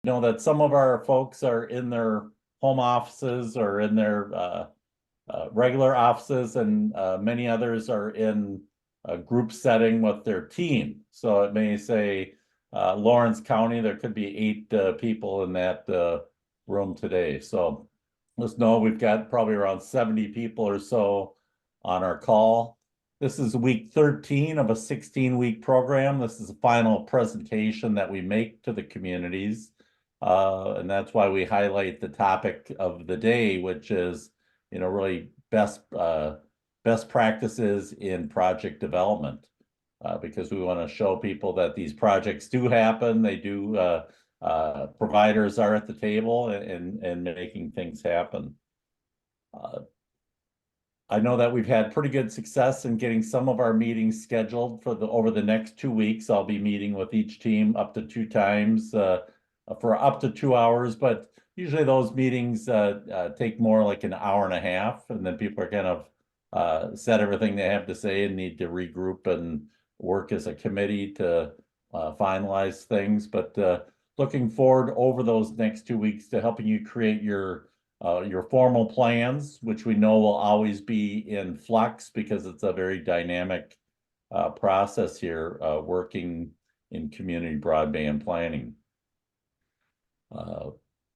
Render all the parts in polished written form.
know that some of our folks are in their home offices or in their regular offices, and many others are in a group setting with their team. So it may say Lawrence County, there could be 8 people in that room today. So let's know we've got probably around 70 people or so on our call. This is week 13 of a 16-week program. This is the final presentation that we make to the communities. And that's why we highlight the topic of the day, which is, really best practices in project development. Because we want to show people that these projects do happen. They do, providers are at the table and making things happen. I know that we've had pretty good success in getting some of our meetings scheduled for over the next 2 weeks. I'll be meeting with each team up to 2 times for up to 2 hours, but usually those meetings take more like an hour and a half, and then people are kind of said everything they have to say and need to regroup and work as a committee to finalize things. But looking forward over those next 2 weeks to helping you create your formal plans, which we know will always be in flux because it's a very dynamic process here, working in community broadband planning.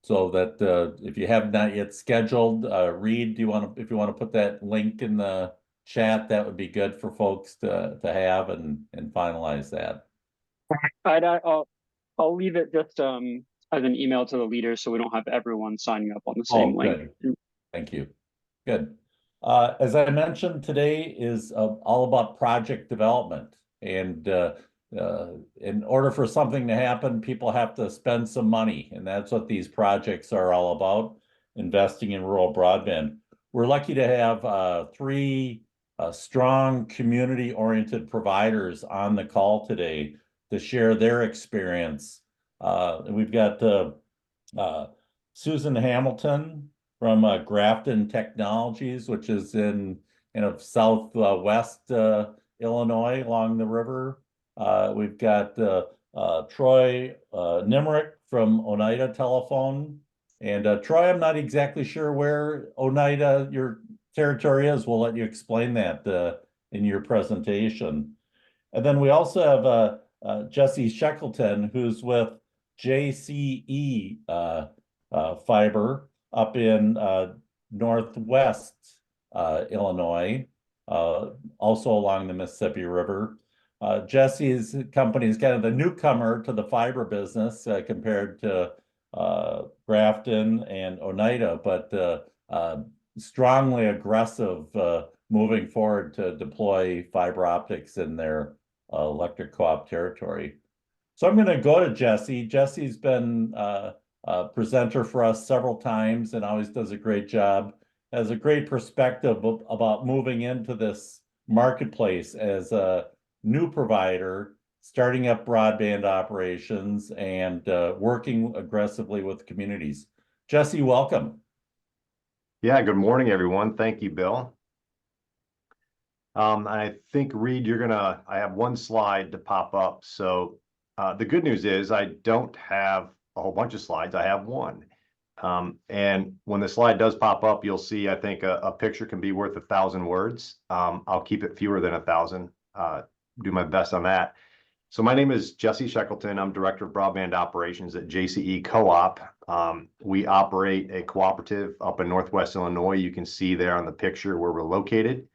So that if you have not yet scheduled, Reed, if you want to put that link in the chat, that would be good for folks to have and finalize that. I'll leave it just as an email to the leaders so we don't have everyone signing up on the same link. Good. Thank you. Good. As I mentioned, today is all about project development. And in order for something to happen, people have to spend some money. And that's what these projects are all about, investing in rural broadband. We're lucky to have 3 strong community-oriented providers on the call today to share their experience. We've got Susan Hamilton from Grafton Technologies, which is in southwest Illinois along the river. We've got Troy Nimerick from Oneida Telephone. And Troy, I'm not exactly sure where Oneida, your territory is. We'll let you explain that in your presentation. And then we also have Jesse Shackleton, who's with JCE Fiber up in northwest Illinois, also along the Mississippi River. Jesse's company is kind of the newcomer to the fiber business compared to Grafton and Oneida, but strongly aggressive moving forward to deploy fiber optics in their electric co-op territory. So I'm going to go to Jesse. Jesse's been a presenter for us several times and always does a great job. Has a great perspective about moving into this marketplace as a new provider, starting up broadband operations, and working aggressively with communities. Jesse, welcome. Yeah, good morning, everyone. Thank you, Bill. I think, Reed, I have one slide to pop up. So the good news is I don't have a whole bunch of slides. I have one. And when the slide does pop up, you'll see, I think a picture can be worth 1,000 words. I'll keep it fewer than 1,000, do my best on that. So my name is Jesse Shackleton. I'm Director of Broadband Operations at JCE Co-op. We operate a cooperative up in Northwest Illinois. You can see there on the picture where we're located.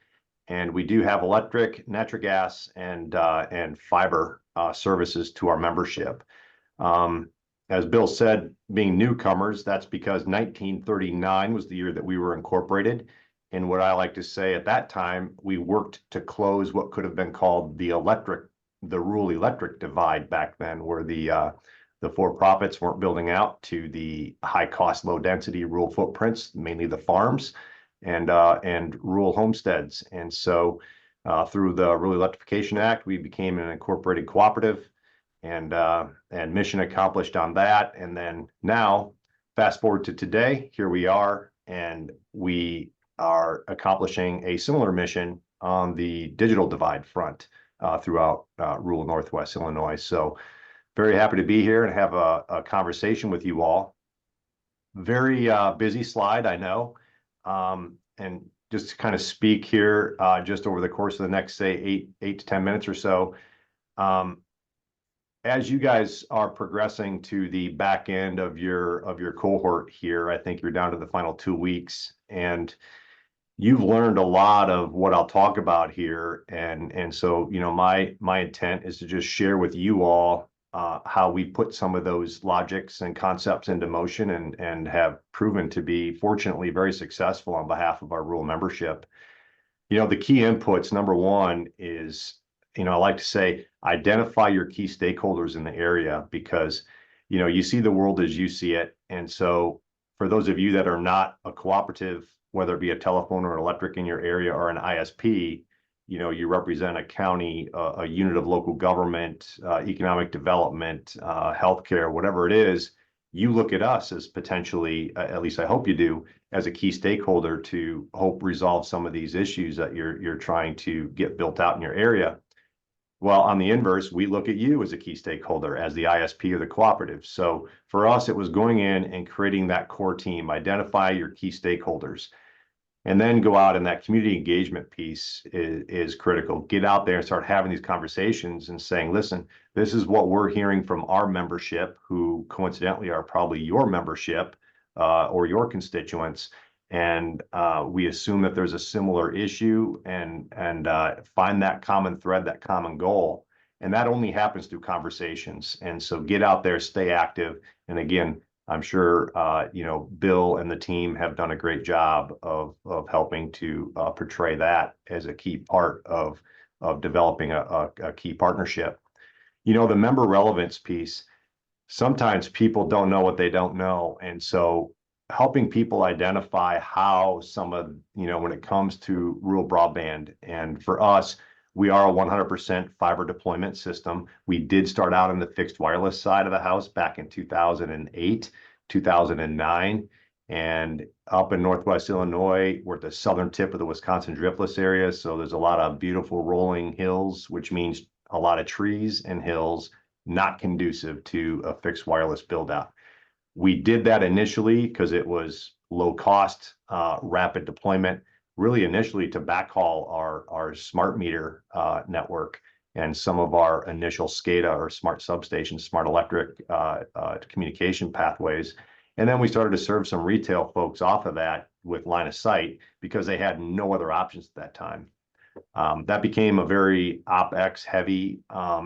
And we do have electric, natural gas, and fiber services to our membership. As Bill said, being newcomers, that's because 1939 was the year that we were incorporated. And what I like to say, at that time, we worked to close what could have been called the rural electric divide back then, where the for-profits weren't building out to the high-cost, low-density rural footprints, mainly the farms and rural homesteads. And so through the Rural Electrification Act, we became an incorporated cooperative, and mission accomplished on that. And then now, fast forward to today, here we are, and we are accomplishing a similar mission on the digital divide front throughout rural Northwest Illinois. So Very happy to be here and have a conversation with you all. Very busy slide, I know. And just to kind of speak here, just over the course of the next, say, eight to 10 minutes or so, as you guys are progressing to the back end of your cohort here, I think you're down to the final 2 weeks, and you've learned a lot of what I'll talk about here. And so, you know, my intent is to just share with you all how we put some of those logics and concepts into motion and have proven to be, fortunately, very successful on behalf of our rural membership. You know, the key inputs, number one is, you know, I like to say, identify your key stakeholders in the area, because, you know, you see the world as you see it. And so for those of you that are not a cooperative, whether it be a telephone or electric in your area or an ISP, you know, you represent a county, a unit of local government, economic development, healthcare, whatever it is, you look at us as potentially, at least I hope you do, as a key stakeholder to help resolve some of these issues that you're trying to get built out in your area. Well, on the inverse, we look at you as a key stakeholder, as the ISP or the cooperative. So for us, it was going in and creating that core team, identify your key stakeholders, and then go out, and that community engagement piece is critical. Get out there and start having these conversations and saying, listen, this is what we're hearing from our membership, who coincidentally are probably your membership or your constituents. And we assume that there's a similar issue, and find that common thread, that common goal. And that only happens through conversations. And so get out there, stay active. And again, I'm sure, you know, Bill and the team have done a great job of helping to portray that as a key part of developing a key partnership. You know, the member relevance piece, sometimes people don't know what they don't know. And so helping people identify how some of, you know, when it comes to rural broadband, and for us, we are a 100% fiber deployment system. We did start out on the fixed wireless side of the house back in 2008, 2009. And up in Northwest Illinois, we're at the southern tip of the Wisconsin driftless area. So there's a lot of beautiful rolling hills, which means a lot of trees and hills, not conducive to a fixed wireless build out. We did that initially because it was low cost, rapid deployment, really initially to backhaul our smart meter network and some of our initial SCADA or smart substations, smart electric communication pathways. And then we started to serve some retail folks off of that with line of sight because they had no other options at that time. That became a very OpEx heavy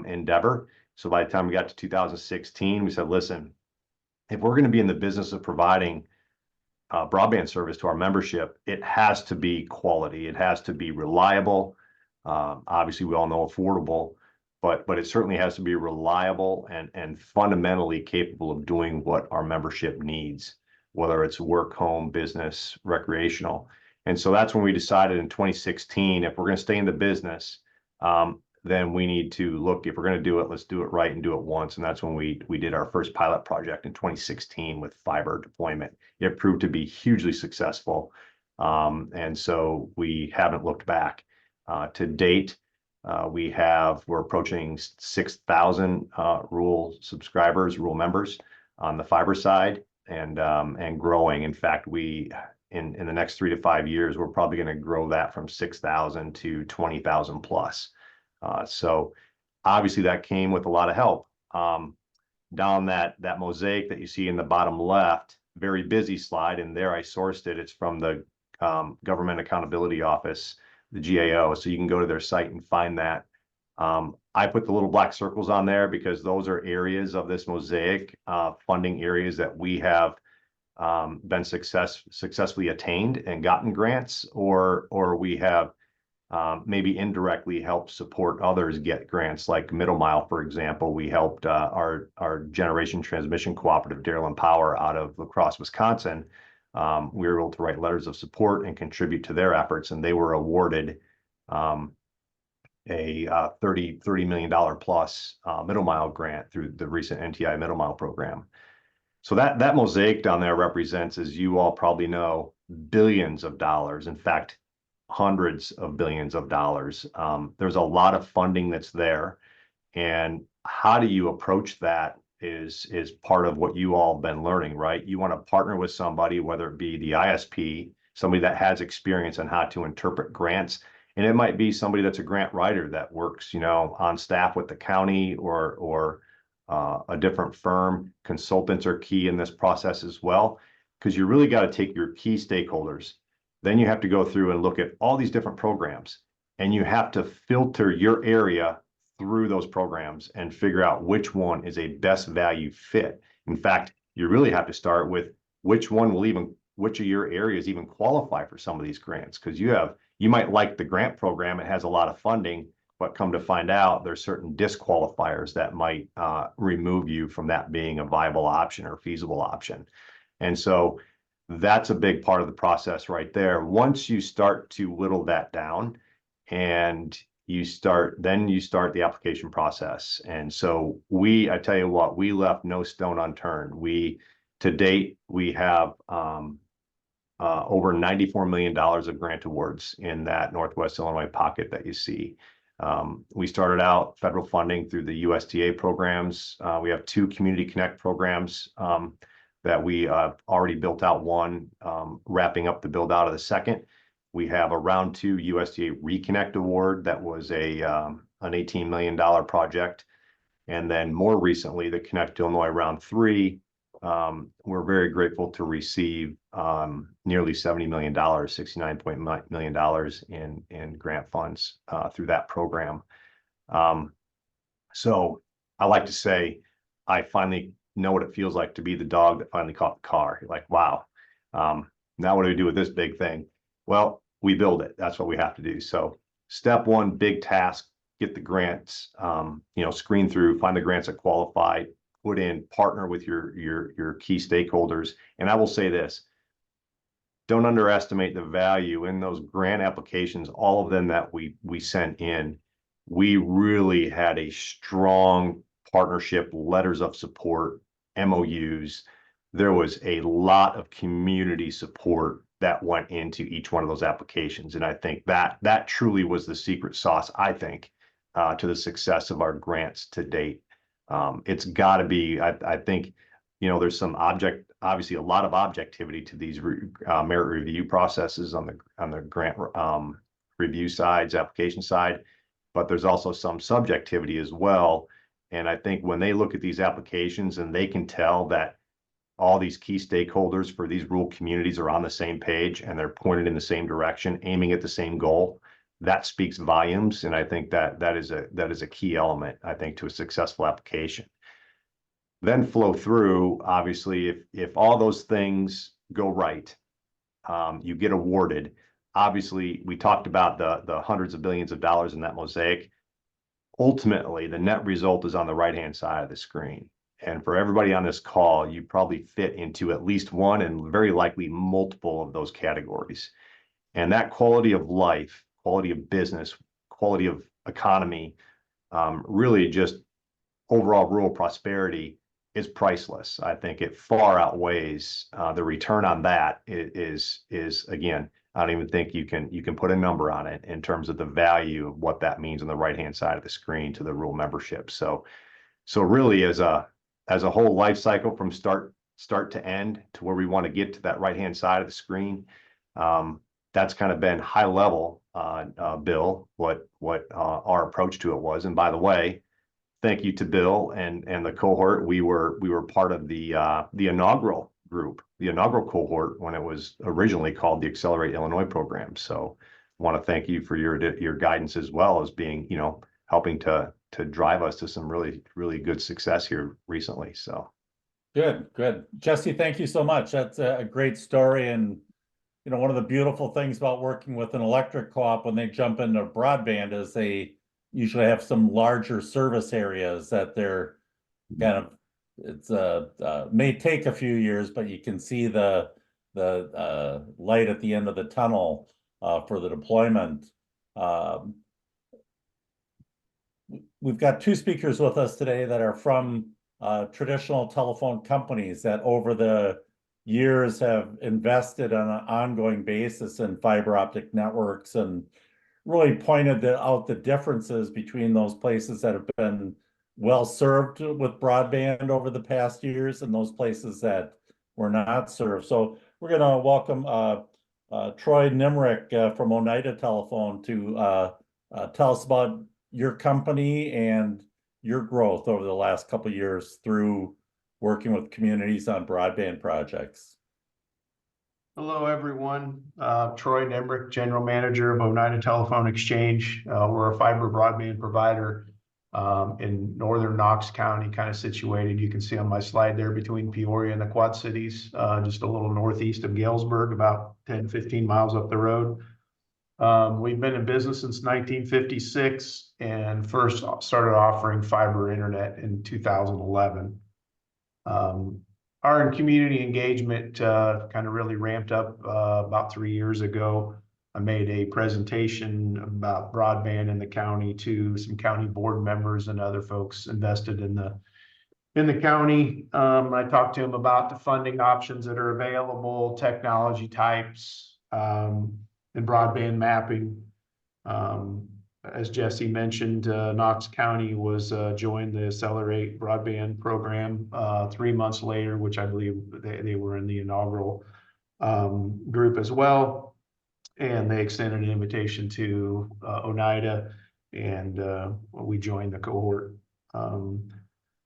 endeavor. So by the time we got to 2016, we said, listen, if we're going to be in the business of providing broadband service to our membership, it has to be quality. It has to be reliable. Obviously, we all know affordable, but it certainly has to be reliable and fundamentally capable of doing what our membership needs, whether it's work, home, business, recreational. And so that's when we decided in 2016, if we're going to stay in the business, then we need to look, if we're going to do it, let's do it right and do it once. And that's when we did our first pilot project in 2016 with fiber deployment. It proved to be hugely successful. And so we haven't looked back. To date, we're approaching 6,000 rural subscribers, rural members on the fiber side, and growing. In fact, in the next 3 to 5 years, we're probably going to grow that from 6,000 to 20,000 plus. So obviously that came with a lot of help. Down that mosaic that you see in the bottom left, very busy slide, and there I sourced it. It's from the Government Accountability Office, the GAO. So you can go to their site and find that. I put the little black circles on there because those are areas of this mosaic, funding areas that we have been successfully attained and gotten grants, or we have maybe indirectly help support others get grants, like Middle Mile, for example. We helped our generation transmission cooperative, Dairyland and Power, out of La Crosse, Wisconsin. We were able to write letters of support and contribute to their efforts, and they were awarded a $30 million plus Middle Mile grant through the recent NTI Middle Mile program. So that mosaic down there represents, as you all probably know, billions of dollars. In fact, hundreds of billions of dollars. There's a lot of funding that's there. And how do you approach that is part of what you all have been learning, right? You want to partner with somebody, whether it be the ISP, somebody that has experience on how to interpret grants. And it might be somebody that's a grant writer that works, on staff with the county or a different firm. Consultants are key in this process as well, because you really got to take your key stakeholders. Then you have to go through and look at all these different programs, and you have to filter your area through those programs and figure out which one is a best value fit. In fact, you really have to start with which of your areas even qualify for some of these grants, because you might like the grant program, it has a lot of funding, but come to find out there's certain disqualifiers that might remove you from that being a viable option or feasible option. And so that's a big part of the process right there. Once you start to whittle that down and you start the application process. And so I tell you what, we left no stone unturned. To date, we have over $94 million of grant awards in that Northwest Illinois pocket that you see. We started out federal funding through the USDA programs. We have 2 Community Connect programs that we already built out one, wrapping up the build out of the second. We have a round 2 USDA Reconnect Award that was an $18 million project. And then more recently, the Connect Illinois round 3, we're very grateful to receive nearly $70 million, $69.9 million in grant funds through that program. So I like to say, I finally know what it feels like to be the dog that finally caught the car. You're like, wow, now what do we do with this big thing? Well, we build it. That's what we have to do. So step 1, big task, get the grants, screen through, find the grants that qualify, put in, partner with your key stakeholders. And I will say this, don't underestimate the value in those grant applications, all of them that we sent in. We really had a strong partnership, letters of support, MOUs. There was a lot of community support that went into each one of those applications. And I think that truly was the secret sauce, I think, to the success of our grants to date. It's got to be, I think, there's obviously a lot of objectivity to these merit review processes on the grant review sides, application side, but there's also some subjectivity as well. And I think when they look at these applications and they can tell that all these key stakeholders for these rural communities are on the same page and they're pointed in the same direction, aiming at the same goal, that speaks volumes. And I think that is a key element, I think, to a successful application. Then flow through, obviously, if all those things go right, you get awarded. Obviously, we talked about the hundreds of billions of dollars in that mosaic. Ultimately, the net result is on the right-hand side of the screen. And for everybody on this call, you probably fit into at least one and very likely multiple of those categories. And that quality of life, quality of business, quality of economy, really just overall rural prosperity is priceless. I think it far outweighs the return on that is again, I don't even think you can put a number on it in terms of the value of what that means on the right-hand side of the screen to the rural membership. So really as a whole life cycle from start to end to where we want to get to that right-hand side of the screen, that's kind of been high level, Bill, what our approach to it was. And by the way, thank you to Bill and the cohort. We were part of the inaugural group, the inaugural cohort when it was originally called the Accelerate Illinois program. So I want to thank you for your guidance as well as being, helping to drive us to some really, really good success here recently. So good. Jesse, thank you so much. That's a great story. And one of the beautiful things about working with an electric co-op when they jump into broadband is they usually have some larger service areas that they're kind of, it's may take a few years, but you can see the light at the end of the tunnel for the deployment. We've got 2 speakers with us today that are from traditional telephone companies that over the years have invested on an ongoing basis in fiber optic networks and really pointed out the differences between those places that have been well served with broadband over the past years and those places that were not served. So we're going to welcome Troy Nimrick from Oneida Telephone to tell us about your company and your growth over the last couple of years through working with communities on broadband projects. Hello, everyone. Troy Nimrick, General Manager of Oneida Telephone Exchange. We're a fiber broadband provider in northern Knox County, kind of situated. You can see on my slide there between Peoria and the Quad Cities, just a little northeast of Galesburg, about 10, 15 miles up the road. We've been in business since 1956 and first started offering fiber internet in 2011. Our community engagement kind of really ramped up about 3 years ago. I made a presentation about broadband in the county to some county board members and other folks invested in the county. I talked to them about the funding options that are available, technology types, and broadband mapping. As Jesse mentioned, Knox County was joined the Accelerate Broadband program 3 months later, which I believe they were in the inaugural group as well. And they extended an invitation to Oneida, and we joined the cohort.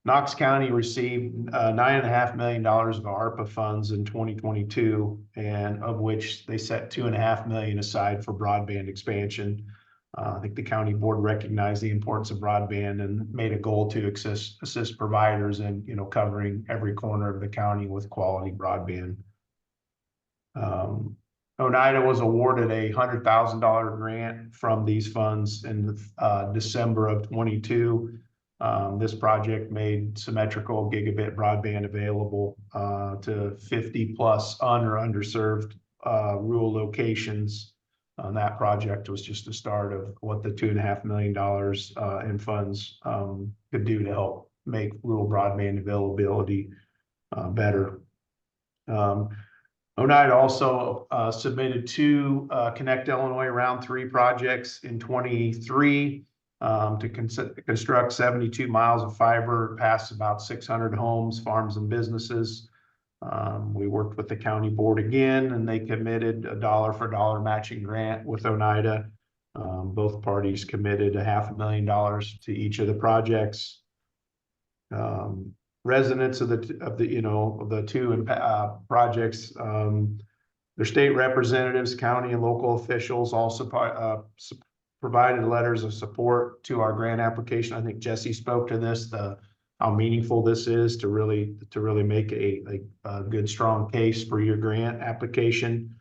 Knox County received $9.5 million of ARPA funds in 2022, and of which they set $2.5 million aside for broadband expansion. I think the county board recognized the importance of broadband and made a goal to assist providers in, covering every corner of the county with quality broadband. Oneida was awarded a $100,000 grant from these funds in December of 22. This project made symmetrical gigabit broadband available to 50 plus underserved rural locations. That project was just the start of what the $2.5 million in funds could do to help make rural broadband availability better. Oneida also submitted 2 Connect Illinois Round 3 projects in 23 to construct 72 miles of fiber past about 600 homes, farms, and businesses. We worked with the county board again, and they committed a dollar for dollar matching grant with Oneida. Both parties committed $500,000 to each of the projects. Residents of the 2 projects, their state representatives, county and local officials also provided letters of support to our grant application. I think Jesse spoke to this, how meaningful this is to really make a good, strong case for your grant application.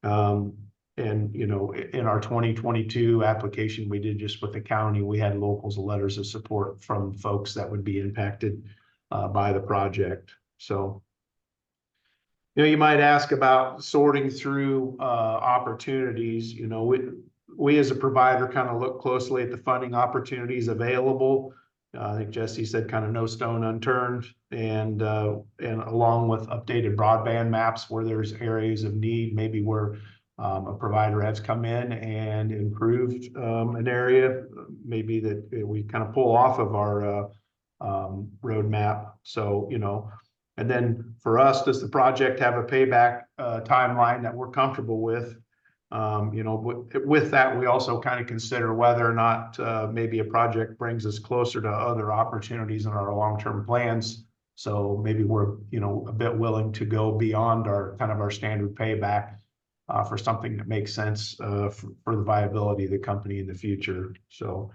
And, in our 2022 application we did just with the county, we had locals letters of support from folks that would be impacted by the project. So, you might ask about sorting through opportunities. We as a provider kind of look closely at the funding opportunities available. I think Jesse said kind of no stone unturned, and along with updated broadband maps where there's areas of need, maybe where a provider has come in and improved an area, maybe that we kind of pull off of our roadmap. So, and then for us, does the project have a payback timeline that we're comfortable with? With that, we also kind of consider whether or not maybe a project brings us closer to other opportunities in our long-term plans. So maybe we're, a bit willing to go beyond our standard payback for something that makes sense for the viability of the company in the future. So,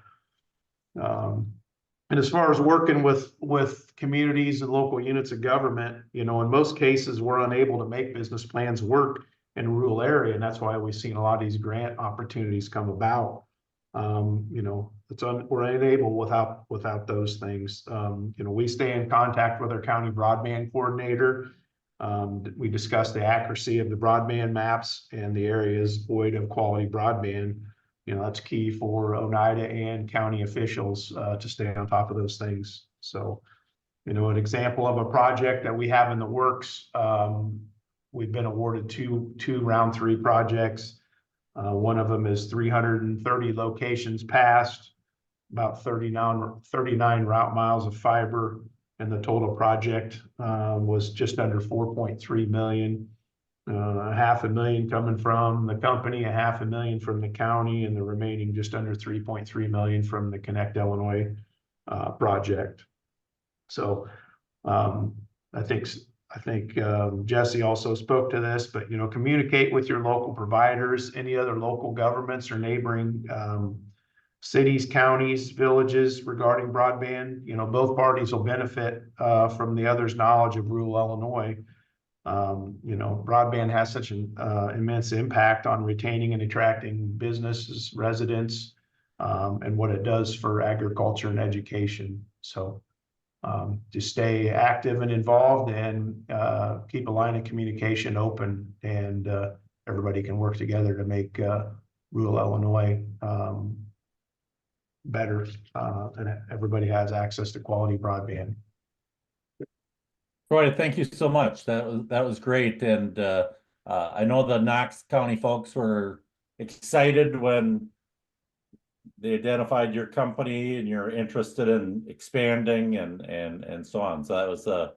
and as far as working with communities and local units of government, in most cases, we're unable to make business plans work in a rural area, and that's why we've seen a lot of these grant opportunities come about. We're unable without those things. We stay in contact with our county broadband coordinator. We discuss the accuracy of the broadband maps and the areas void of quality broadband. That's key for Oneida and county officials to stay on top of those things. So, an example of a project that we have in the works, we've been awarded two round 3 projects. One of them is 330 locations passed. about 39 route miles of fiber, and the total project was just under 4.3 million. $500,000 coming from the company, $500,000 from the county, and the remaining just under 3.3 million from the Connect Illinois project. So I think Jesse also spoke to this, but communicate with your local providers, any other local governments or neighboring cities, counties, villages regarding broadband. Both parties will benefit from the other's knowledge of rural Illinois. Broadband has such an immense impact on retaining and attracting businesses, residents, and what it does for agriculture and education. So to stay active and involved, and keep a line of communication open, and everybody can work together to make rural Illinois better, and everybody has access to quality broadband. Troy, thank you so much. That was great. And I know the Knox County folks were excited when they identified your company and you're interested in expanding and so on. So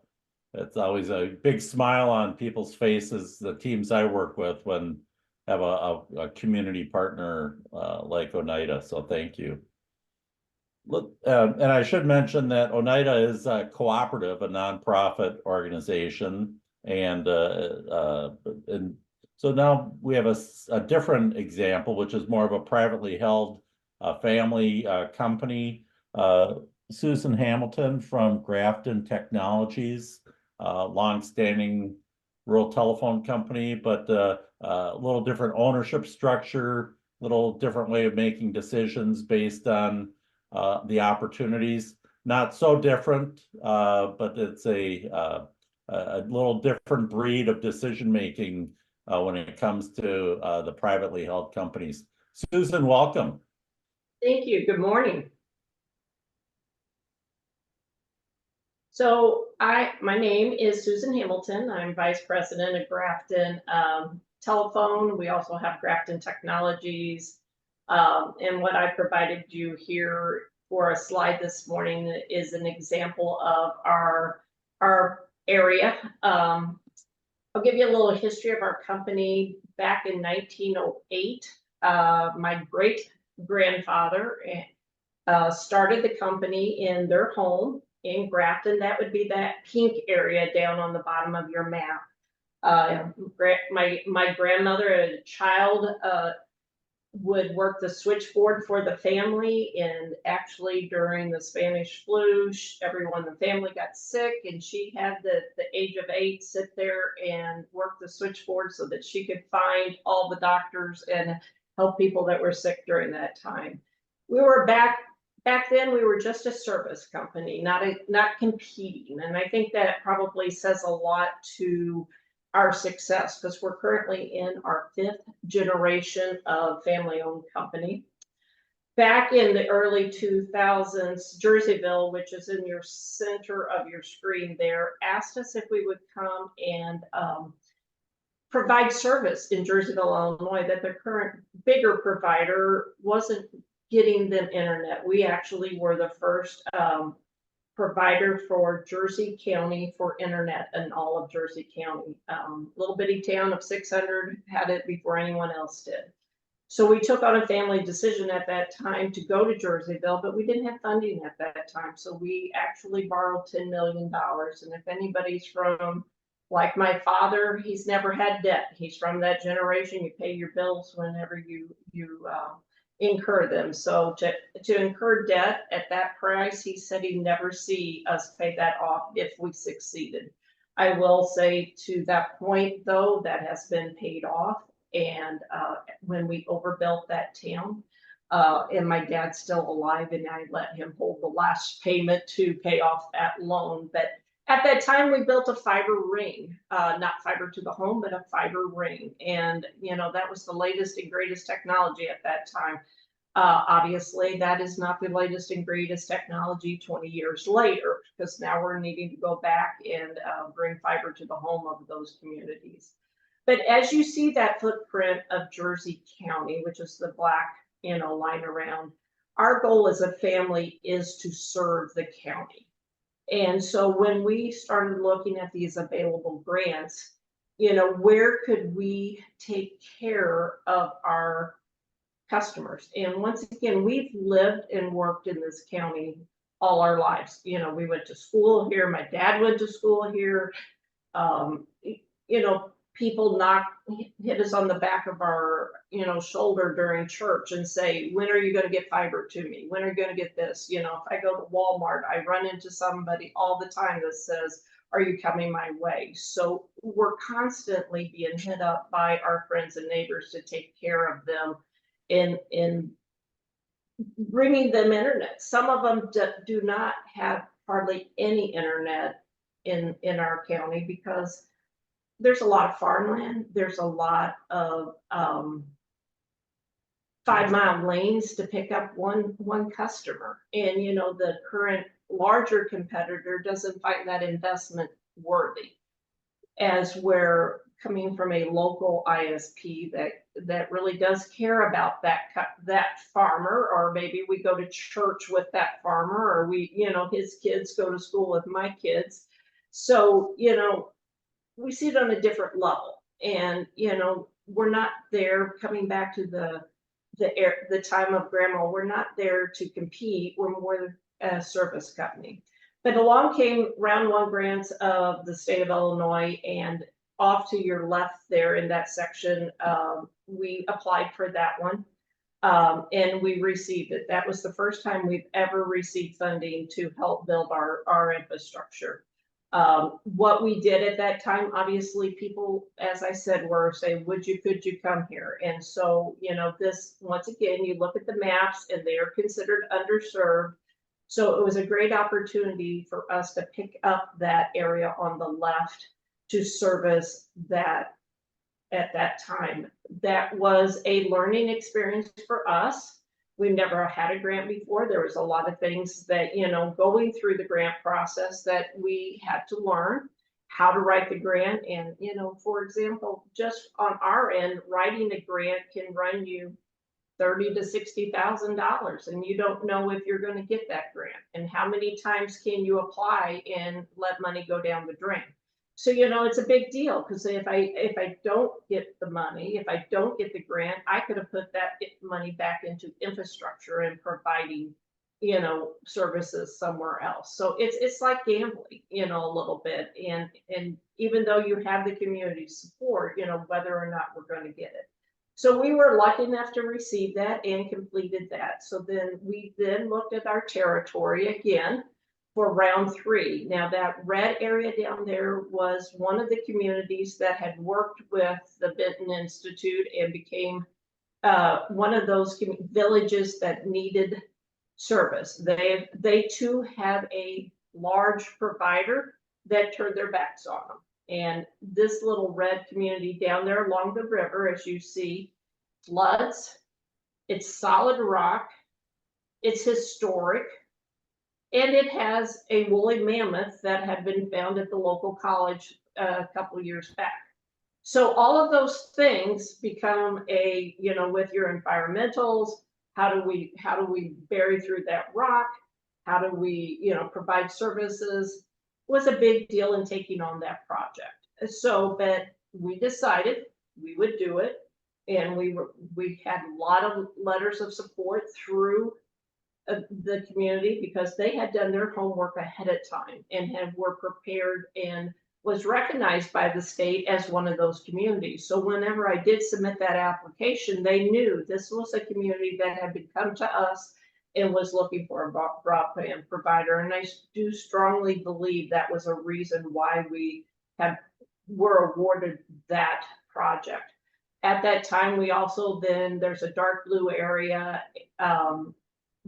it's always a big smile on people's faces, the teams I work with, when have a community partner like Oneida. So thank you. Look, and I should mention that Oneida is a cooperative, a nonprofit organization, and so now we have a different example, which is more of a privately held family company. Susan Hamilton from Grafton Technologies, longstanding rural telephone company, but a little different ownership structure, little different way of making decisions based on the opportunities. Not so different, but it's a little different breed of decision making when it comes to the privately held companies. Susan, welcome. Thank you. Good morning. So my name is Susan Hamilton. I'm Vice President of Grafton Telephone. We also have Grafton Technologies. And what I provided you here for a slide this morning is an example of our area. I'll give you a little history of our company. Back in 1908, my great-grandfather started the company in their home in Grafton. That would be that pink area down on the bottom of your map. My grandmother, as a child, would work the switchboard for the family, and actually during the Spanish flu, everyone in the family got sick, and she had the age of 8 sit there and work the switchboard so that she could find all the doctors and help people that were sick during that time. We were back then, we were just a service company, not competing, and I think that probably says a lot to our success, because we're currently in our 5th generation of family-owned company. Back in the early 2000s, Jerseyville, which is in your center of your screen there, asked us if we would come and provide service in Jerseyville, Illinois, that their current bigger provider wasn't getting them internet. We actually were the first provider for Jersey County for internet in all of Jersey County. Little bitty town of 600 had it before anyone else did. So we took on a family decision at that time to go to Jerseyville, but we didn't have funding at that time. So we actually borrowed $10 million. And if anybody's from, like my father, he's never had debt. He's from that generation. You pay your bills whenever you incur them. So to incur debt at that price, he said he'd never see us pay that off if we succeeded. I will say to that point, though, that has been paid off. And when we overbuilt that town, and my dad's still alive, and I let him hold the last payment to pay off that loan. But at that time, we built a fiber ring, not fiber to the home, but a fiber ring. And, that was the latest and greatest technology at that time. Obviously, that is not the latest and greatest technology 20 years later, because now we're needing to go back and bring fiber to the home of those communities. But as you see that footprint of Jersey County, which is the black, line around, our goal as a family is to serve the county. And so when we started looking at these available grants, you know, where could we take care of our customers? And once again, we've lived and worked in this county all our lives. You know, we went to school here. My dad went to school here. You know, people hit us on the back of our, you know, shoulder during church and say, when are you going to get fiber to me? When are you going to get this? You know, if I go to Walmart, I run into somebody all the time that says, are you coming my way? So we're constantly being hit up by our friends and neighbors to take care of them in bringing them internet. Some of them do not have hardly any internet in our county because there's a lot of farmland. There's a lot of 5-mile lanes to pick up one customer. And, you know, the current larger competitor doesn't find that investment worthy, as we're coming from a local ISP that really does care about that farmer, or maybe we go to church with that farmer, or we, you know, his kids go to school with my kids. So, you know, we see it on a different level. And, you know, we're not there, coming back to the time of grandma, we're not there to compete. We're more a service company. But along came round one grants of the state of Illinois, and off to your left there in that section, we applied for that one. And we received it. That was the first time we've ever received funding to help build our infrastructure. What we did at that time, obviously people, as I said, were saying, could you come here? And so, you know, this, once again, you look at the maps and they are considered underserved. So it was a great opportunity for us to pick up that area on the left to service that at that time. That was a learning experience for us. We've never had a grant before. There was a lot of things that, you know, going through the grant process that we had to learn how to write the grant. And, you know, for example, just on our end, writing a grant can run you $30,000 to $60,000, and you don't know if you're going to get that grant. And how many times can you apply and let money go down the drain? So, you know, it's a big deal, because if I don't get the money, if I don't get the grant, I could have put that money back into infrastructure and providing, you know, services somewhere else. So it's like gambling, you know, a little bit. And even though you have the community support, you know, whether or not we're going to get it. So we were lucky enough to receive that and completed that. So then we looked at our territory again for round 3. Now that red area down there was one of the communities that had worked with the Benton Institute and became one of those villages that needed service. They too have a large provider that turned their backs on them. And this little red community down there along the river, as you see, floods, it's solid rock, it's historic, and it has a woolly mammoth that had been found at the local college a couple of years back. So all of those things become a, you know, with your environmentals, how do we bury through that rock? How do we, you know, provide services? Was a big deal in taking on that project. So, but we decided we would do it, and we had a lot of letters of support through the community, because they had done their homework ahead of time and were prepared and was recognized by the state as one of those communities. So whenever I did submit that application, they knew this was a community that had come to us and was looking for a broadband provider. And I do strongly believe that was a reason why we were awarded that project. At that time, we also there's a dark blue area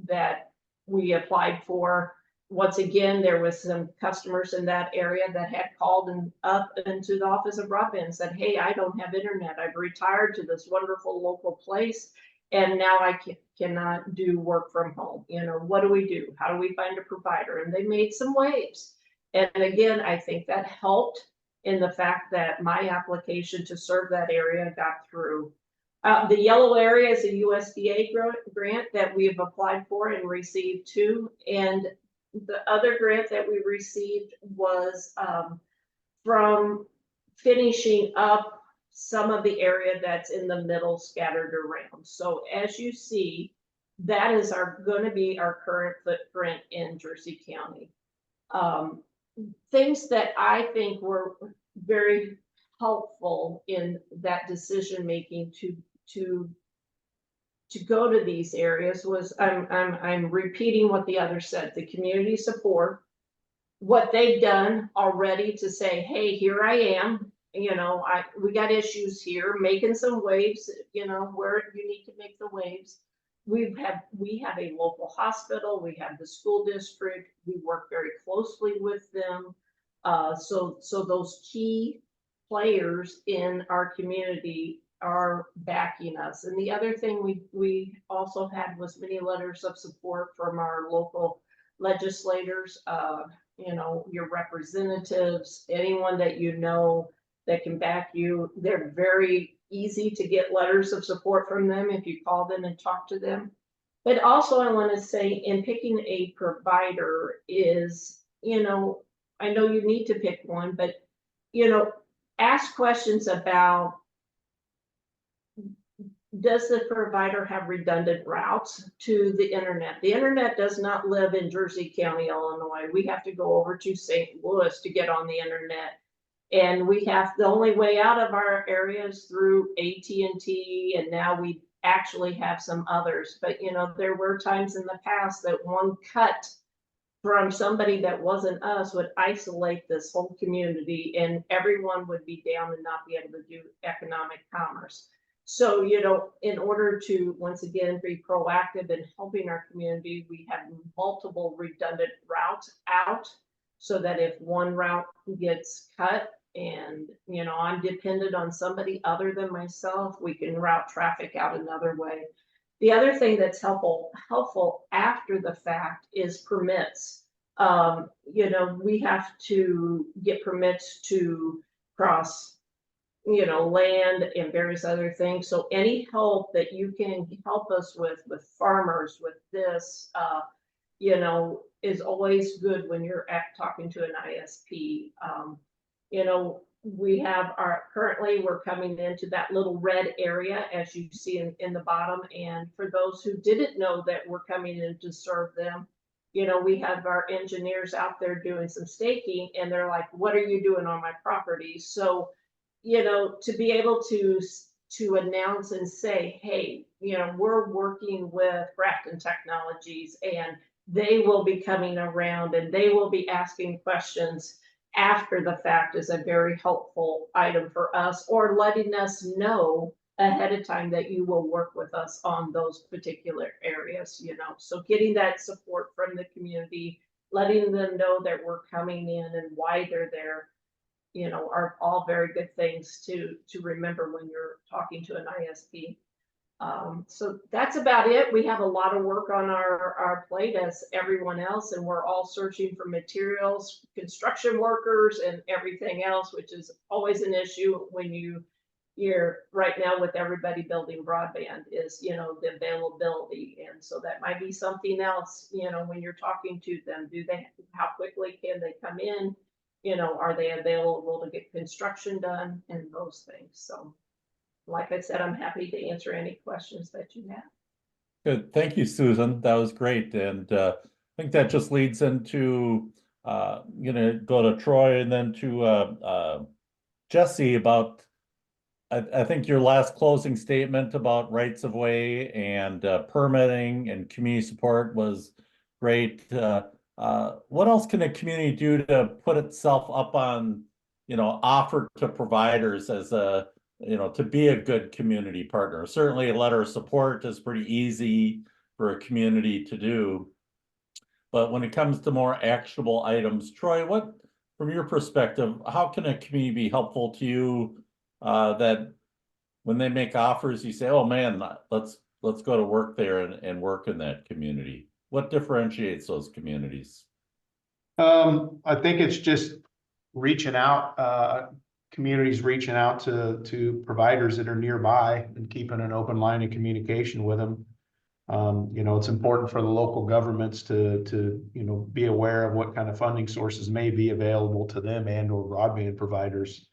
that we applied for. Once again, there was some customers in that area that had called up into the Office of Broadband and said, hey, I don't have internet. I've retired to this wonderful local place, and now I cannot do work from home. You know, what do we do? How do we find a provider? And they made some waves. And again, I think that helped in the fact that my application to serve that area got through. The yellow area is a USDA grant that we have applied for and received too. And the other grant that we received was from finishing up some of the area that's in the middle scattered around. So as you see, that is going to be our current footprint in Jersey County. Things that I think were very helpful in that decision making to go to these areas was I'm repeating what the other said, the community support, what they've done already to say, hey, here I am, you know, we got issues here, making some waves, you know, where you need to make the waves. We have a local hospital, we have the school district, we work very closely with them. So those key players in our community are backing us. And the other thing we also had was many letters of support from our local legislators, you know, your representatives, anyone that you know that can back you. They're very easy to get letters of support from them if you call them and talk to them. But also I want to say in picking a provider is, you know, I know you need to pick one, but, you know, ask questions about, does the provider have redundant routes to the internet? The internet does not live in Jersey County, Illinois. We have to go over to St. Louis to get on the internet. And we have, the only way out of our area is through AT&T, and now we actually have some others. But, you know, there were times in the past that one cut from somebody that wasn't us would isolate this whole community, and everyone would be down and not be able to do economic commerce. So, you know, in order to, once again, be proactive in helping our community, we have multiple redundant routes out so that if one route gets cut and, you know, I'm dependent on somebody other than myself, we can route traffic out another way. The other thing that's helpful after the fact is permits. You know, we have to get permits to cross, you know, land and various other things. So any help that you can help us with farmers, with this, you know, is always good when you're talking to an ISP. You know, we have currently we're coming into that little red area as you see in the bottom. And for those who didn't know that we're coming in to serve them, you know, we have our engineers out there doing some staking, and they're like, what are you doing on my property? So, you know, to be able to announce and say, hey, you know, we're working with Grafton Technologies and they will be coming around and they will be asking questions after the fact is a very helpful item for us, or letting us know ahead of time that you will work with us on those particular areas, you know. So getting that support from the community, letting them know that we're coming in and why they're there, you know, are all very good things to remember when you're talking to an ISP. So that's about it. We have a lot of work on our plate as everyone else, and we're all searching for materials, construction workers and everything else, which is always an issue when you're right now with everybody building broadband is, you know, the availability. And so that might be something else, you know, when you're talking to them, how quickly can they come in? You know, are they available to get construction done and those things? So like I said, I'm happy to answer any questions that you have. Good. Thank you, Susan. That was great. And I think that just leads into, you know, go to Troy and then to Jesse about, I think your last closing statement about rights of way and permitting and community support was great. What else can a community do to put itself up on, you know, offer to providers as a, you know, to be a good community partner? Certainly a letter of support is pretty easy for a community to do. But when it comes to more actionable items, Troy, what, from your perspective, how can a community be helpful to you that when they make offers, you say, oh man, let's go to work there and work in that community? What differentiates those communities? I think it's just reaching out, communities reaching out to providers that are nearby and keeping an open line of communication with them. You know, it's important for the local governments to, you know, be aware of what kind of funding sources may be available to them and or broadband providers.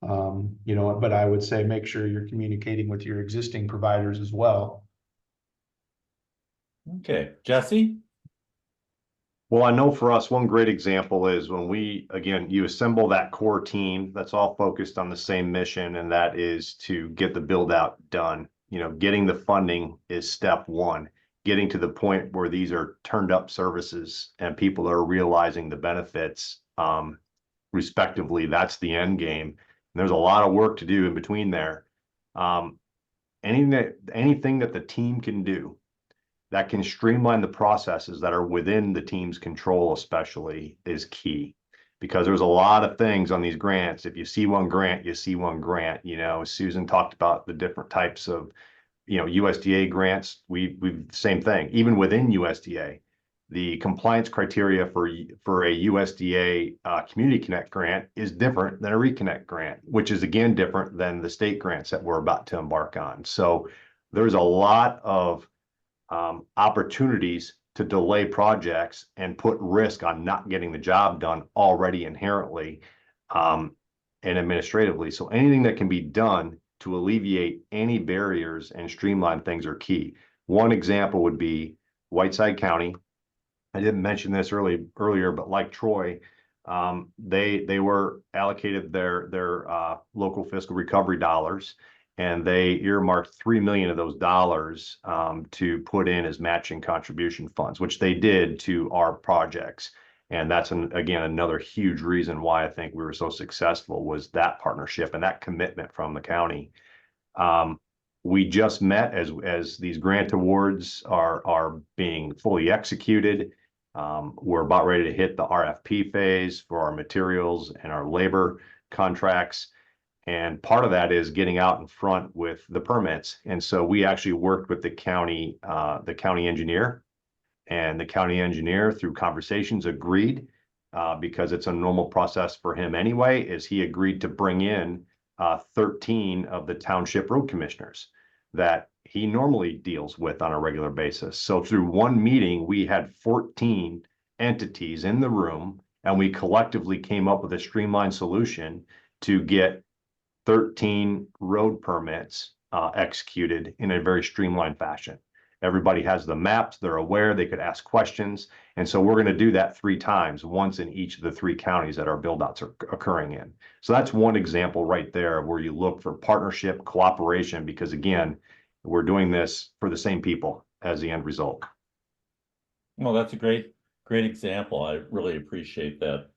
You know, but I would say make sure you're communicating with your existing providers as well. Okay, Jesse? Well, I know for us, one great example is when you assemble that core team that's all focused on the same mission, and that is to get the build out done. You know, getting the funding is step one. Getting to the point where these are turned up services and people are realizing the benefits, respectively, that's the end game. And there's a lot of work to do in between there. Anything that the team can do that can streamline the processes that are within the team's control, especially, is key. Because there's a lot of things on these grants. If you see one grant, you see one grant. You know, Susan talked about the different types of, you know, USDA grants. We've same thing. Even within USDA, the compliance criteria for a USDA Community Connect grant is different than a Reconnect grant, which is again different than the state grants that we're about to embark on. So there's a lot of opportunities to delay projects and put risk on not getting the job done already inherently and administratively. So anything that can be done to alleviate any barriers and streamline things are key. One example would be Whiteside County. I didn't mention this earlier, but like Troy, they were allocated their local fiscal recovery dollars, and they earmarked $3 million of those dollars to put in as matching contribution funds, which they did to our projects. And that's again another huge reason why I think we were so successful, was that partnership and that commitment from the county. We just met as these grant awards are being fully executed. We're about ready to hit the RFP phase for our materials and our labor contracts. And part of that is getting out in front with the permits. And so we actually worked with the county engineer, and the county engineer, through conversations, agreed, because it's a normal process for him anyway, is he agreed to bring in 13 of the township road commissioners that he normally deals with on a regular basis. So through one meeting, we had 14 entities in the room, and we collectively came up with a streamlined solution to get 13 road permits executed in a very streamlined fashion. Everybody has the maps, they're aware, they could ask questions. And so we're going to do that 3 times, once in each of the 3 counties that our build outs are occurring in. So that's one example right there where you look for partnership, cooperation, because again, we're doing this for the same people as the end result. Well, that's a great example. I really appreciate that.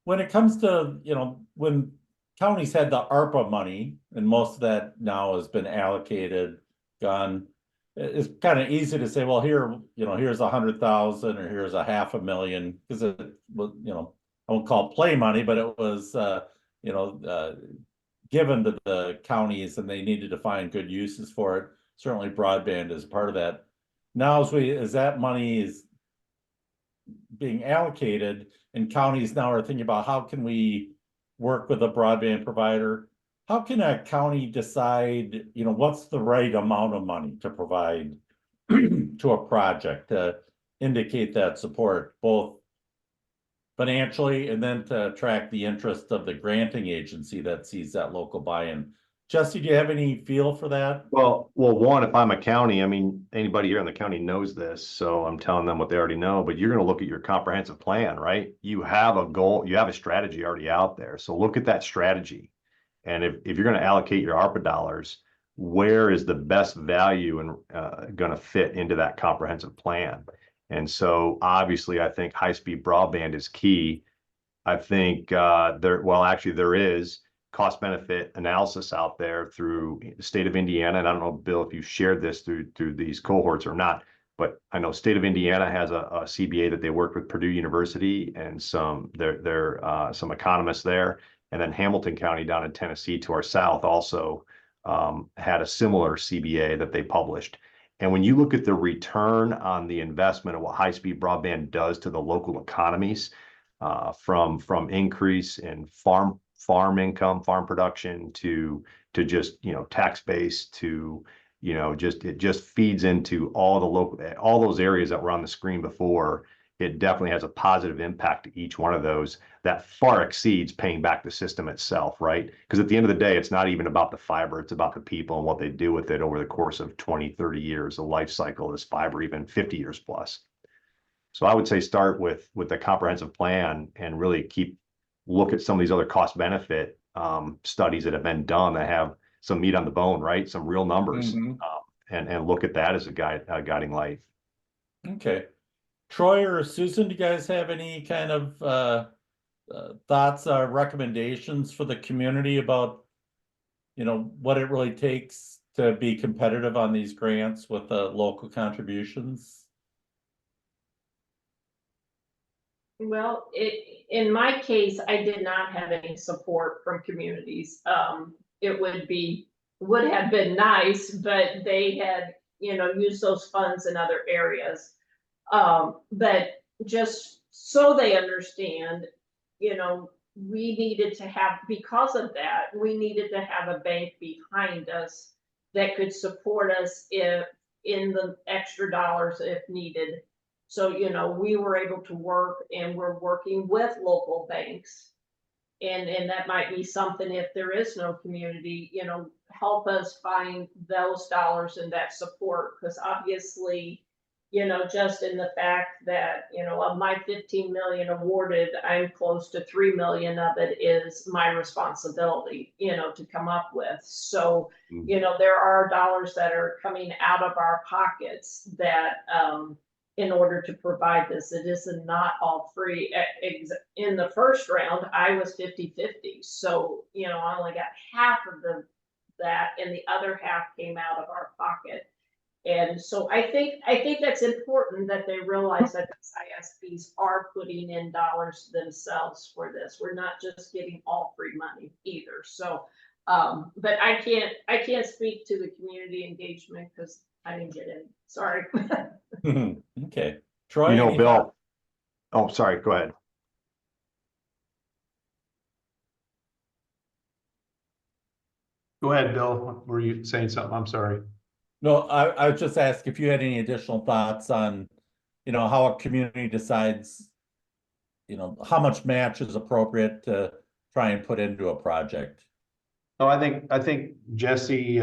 When it comes to, you know, when counties had the ARPA money, and most of that now has been allocated, gone, it's kind of easy to say, well, here, you know, here's 100,000 or here's $500,000, because it was, you know, I won't call it play money, but it was, you know, given to the counties, and they needed to find good uses for it. Certainly broadband is part of that. Now, as that money is being allocated, and counties now are thinking about how can we work with a broadband provider, how can a county decide, you know, what's the right amount of money to provide to a project to indicate that support, both financially and then to attract the interest of the granting agency that sees that local buy-in? Jesse, do you have any feel for that? Well, one, if I'm a county, I mean, anybody here in the county knows this, so I'm telling them what they already know, but you're going to look at your comprehensive plan, right? You have a goal, you have a strategy already out there. So look at that strategy. And if you're going to allocate your ARPA dollars, where is the best value and going to fit into that comprehensive plan? And so obviously, I think high-speed broadband is key. I think there is cost benefit analysis out there through the state of Indiana. And I don't know, Bill, if you shared this through these cohorts or not, but I know state of Indiana has a CBA that they worked with Purdue University and some economists there. And then Hamilton County down in Tennessee to our south also had a similar CBA that they published. And when you look at the return on the investment of what high-speed broadband does to the local economies, from increase in farm income, farm production to just, you know, tax base to, you know, it just feeds into all those areas that were on the screen before. It definitely has a positive impact to each one of those that far exceeds paying back the system itself, right? Because at the end of the day, it's not even about the fiber, it's about the people and what they do with it over the course of 20, 30 years, the life cycle of this fiber, even 50 years plus. So I would say start with the comprehensive plan and really look at some of these other cost benefit studies that have been done that have some meat on the bone, right? Some real numbers, and look at that as a guiding light. Okay. Troy or Susan, do you guys have any kind of thoughts or recommendations for the community about, you know, what it really takes to be competitive on these grants with the local contributions? Well, in my case, I did not have any support from communities. It would have been nice, but they had, you know, used those funds in other areas. But just so they understand, you know, we needed to have, because of that, we needed to have a bank behind us that could support us in the extra dollars if needed. So, you know, we were able to work, and we're working with local banks. And that might be something, if there is no community, you know, help us find those dollars and that support. Because obviously, you know, just in the fact that, you know, of my 15 million awarded, I'm close to 3 million of it is my responsibility, you know, to come up with. So, you know, there are dollars that are coming out of our pockets that, in order to provide this, it is not all free. In the first round, I was 50-50. So, you know, I only got half of that, and the other half came out of our pocket. And so I think that's important that they realize that the ISPs are putting in dollars themselves for this. We're not just getting all free money either. So, but I can't speak to the community engagement because I didn't get in. Sorry. Okay. Troy, You know, any Bill. thoughts? Oh, sorry. Go ahead. Go ahead, Bill. Were you saying something? I'm sorry. No, I was just asking if you had any additional thoughts on, you know, how a community decides, you know, how much match is appropriate to try and put into a project. No, I think Jesse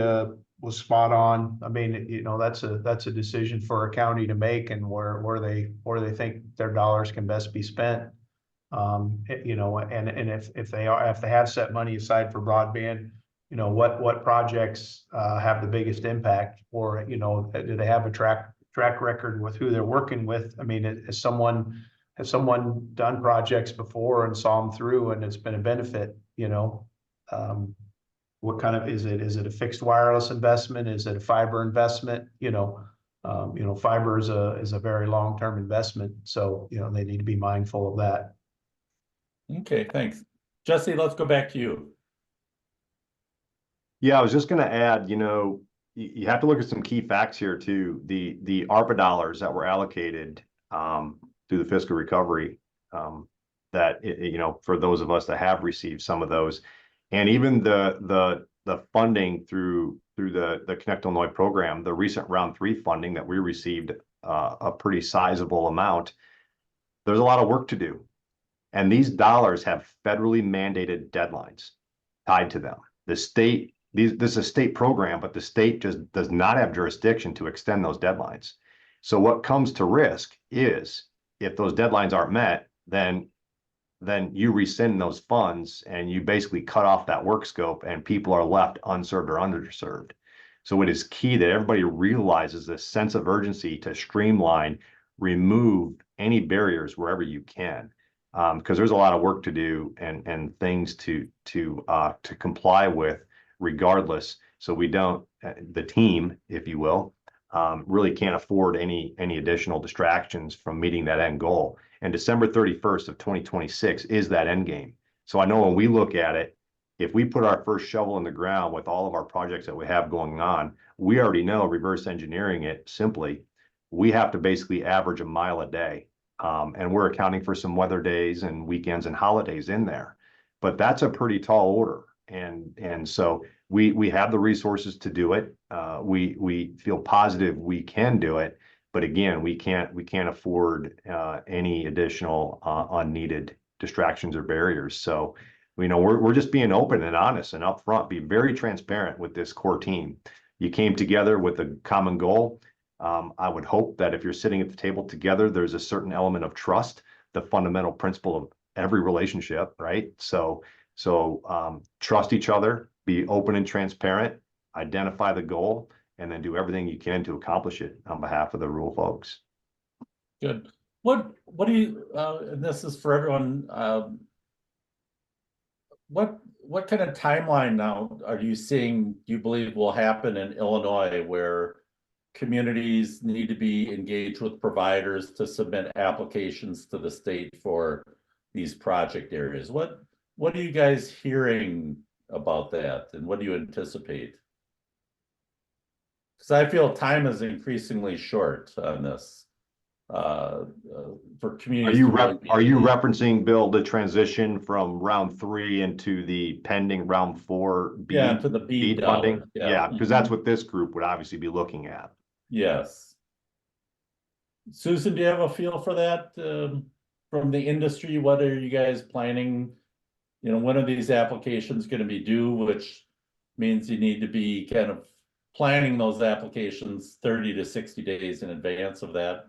was spot on. I mean, you know, that's a decision for a county to make, and where they think their dollars can best be spent. You know, and if they have set money aside for broadband, you know, what projects have the biggest impact, or, you know, do they have a track record with who they're working with? I mean, has someone done projects before and saw them through and it's been a benefit, you know? What kind of, is it a fixed wireless investment? Is it a fiber investment? You know, fiber is a very long-term investment. So, you know, they need to be mindful of that. Okay, thanks. Jesse, let's go back to you. Yeah, I was just going to add, you know, you have to look at some key facts here too. The ARPA dollars that were allocated through the fiscal recovery, that, you know, for those of us that have received some of those, and even the funding through the Connect Illinois program, the recent round 3 funding that we received, a pretty sizable amount. There's a lot of work to do, and these dollars have federally mandated deadlines tied to them. The state, this is a state program, but the state just does not have jurisdiction to extend those deadlines. So what comes to risk is, if those deadlines aren't met, then you rescind those funds and you basically cut off that work scope, and people are left unserved or underserved. So it is key that everybody realizes this sense of urgency to streamline, remove any barriers wherever you can, because there's a lot of work to do and things to comply with regardless. So we don't, the team, if you will, really can't afford any additional distractions from meeting that end goal. And December 31st of 2026 is that end game. So I know when we look at it, if we put our first shovel in the ground with all of our projects that we have going on, we already know, reverse engineering it simply, we have to basically average a mile a day And we're accounting for some weather days and weekends and holidays in there. But that's a pretty tall order. And so we have the resources to do it. We feel positive we can do it. But again, we can't afford any additional unneeded distractions or barriers. So, we're just being open and honest and upfront, be very transparent with this core team. You came together with a common goal. I would hope that if you're sitting at the table together, there's a certain element of trust, the fundamental principle of every relationship, right? So trust each other, be open and transparent, identify the goal, and then do everything you can to accomplish it on behalf of the rural folks. Good. What do you, and this is for everyone, what kind of timeline now are you seeing you believe will happen in Illinois where communities need to be engaged with providers to submit applications to the state for these project areas? What are you guys hearing about that, and what do you anticipate? Because I feel time is increasingly short on this for communities. Are you referencing, Bill, the transition from round 3 into the pending round 4 BEAD, to the BEAD funding? Yeah, because that's what this group would obviously be looking at. Yes. Susan, do you have a feel for that from the industry? What are you guys planning? When are these applications going to be due, which means you need to be kind of planning those applications 30 to 60 days in advance of that?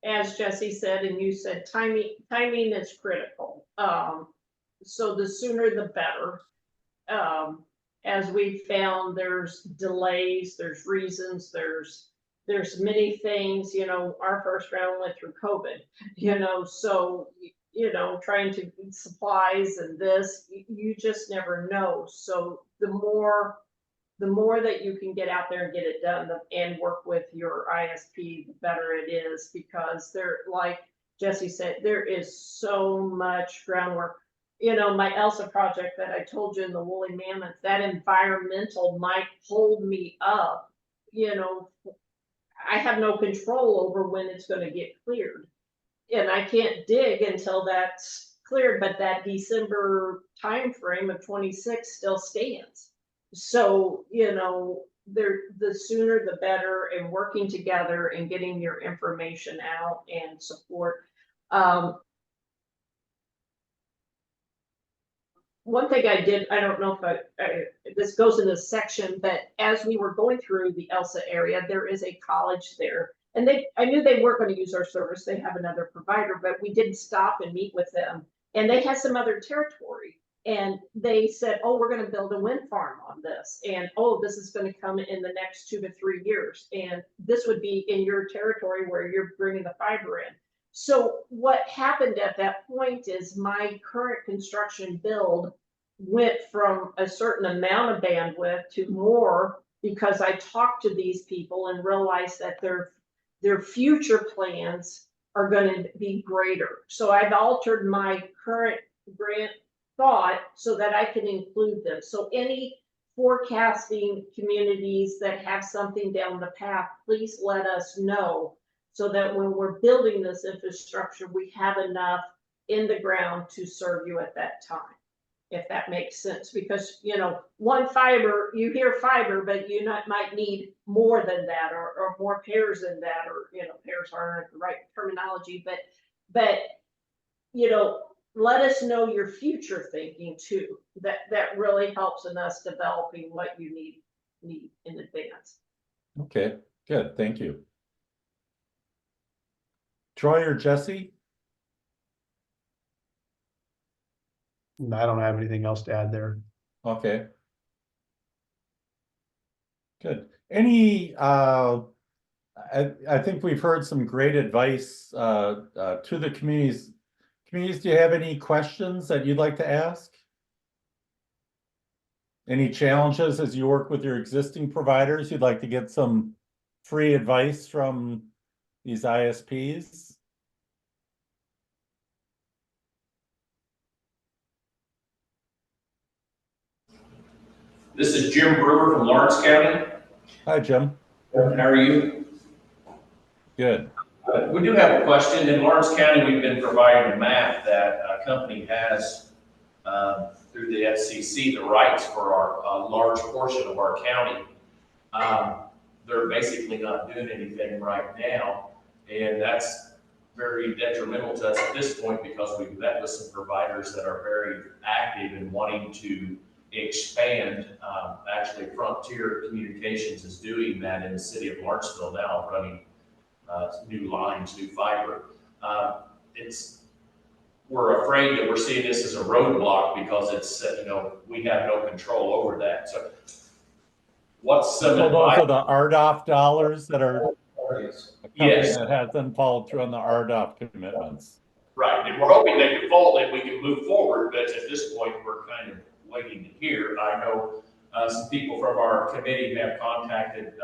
As Jesse said, and you said, timing is critical. So the sooner the better. As we found, there's delays, there's reasons, there's many things. Our first round went through COVID, so trying to get supplies and this, you just never know. So the more that you can get out there and get it done and work with your ISP, the better it is, because like Jesse said, there is so much groundwork. My Elsa project that I told you in the Woolly Mammoth, that environmental might hold me up. I have no control over when it's going to get cleared. And I can't dig until that's cleared, but that December timeframe of 26 still stands. So, the sooner the better, and working together and getting your information out and support. One thing I did, I don't know if this goes in this section, but as we were going through the Elsa area, there is a college there. And I knew they weren't going to use our service. They have another provider, but we did stop and meet with them. And they had some other territory. And they said, oh, we're going to build a wind farm on this. And, oh, this is going to come in the next 2 to 3 years. And this would be in your territory where you're bringing the fiber in. So what happened at that point is my current construction build went from a certain amount of bandwidth to more, because I talked to these people and realized that their future plans are going to be greater. So I've altered my current grant thought so that I can include them. So any forecasting communities that have something down the path, please let us know, so that when we're building this infrastructure, we have enough in the ground to serve you at that time, if that makes sense. Because, one fiber, you hear fiber, but you might need more than that, or more pairs than that, or, pairs aren't the right terminology, but, let us know your future thinking too. That really helps in us developing what you need in advance. Okay, good, thank you. Troy or Jesse? I don't have anything else to add there. Okay. Good. Any, I think we've heard some great advice to the communities. Communities, do you have any questions that you'd like to ask? Any challenges as you work with your existing providers? You'd like to get some free advice from these ISPs? This is Jim Brewer from Lawrence County. Hi, Jim. How are you? Good. We do have a question. In Lawrence County, we've been providing a map that a company has through the FCC, the rights for a large portion of our county. They're basically not doing anything right now, and that's very detrimental to us at this point because we've met with some providers that are very active in wanting to expand. Actually, Frontier Communications is doing that in the city of Lawrenceville now, running new lines, new fiber. We're afraid that we're seeing this as a roadblock because it's, we have no control over that. So what's some So those advice? are the RDOF dollars that are, a company Yes. that hasn't followed through on the RDOF commitments. Right, and we're hoping they default and we can move forward, but at this point, we're kind of waiting to hear. I know some people from our committee have contacted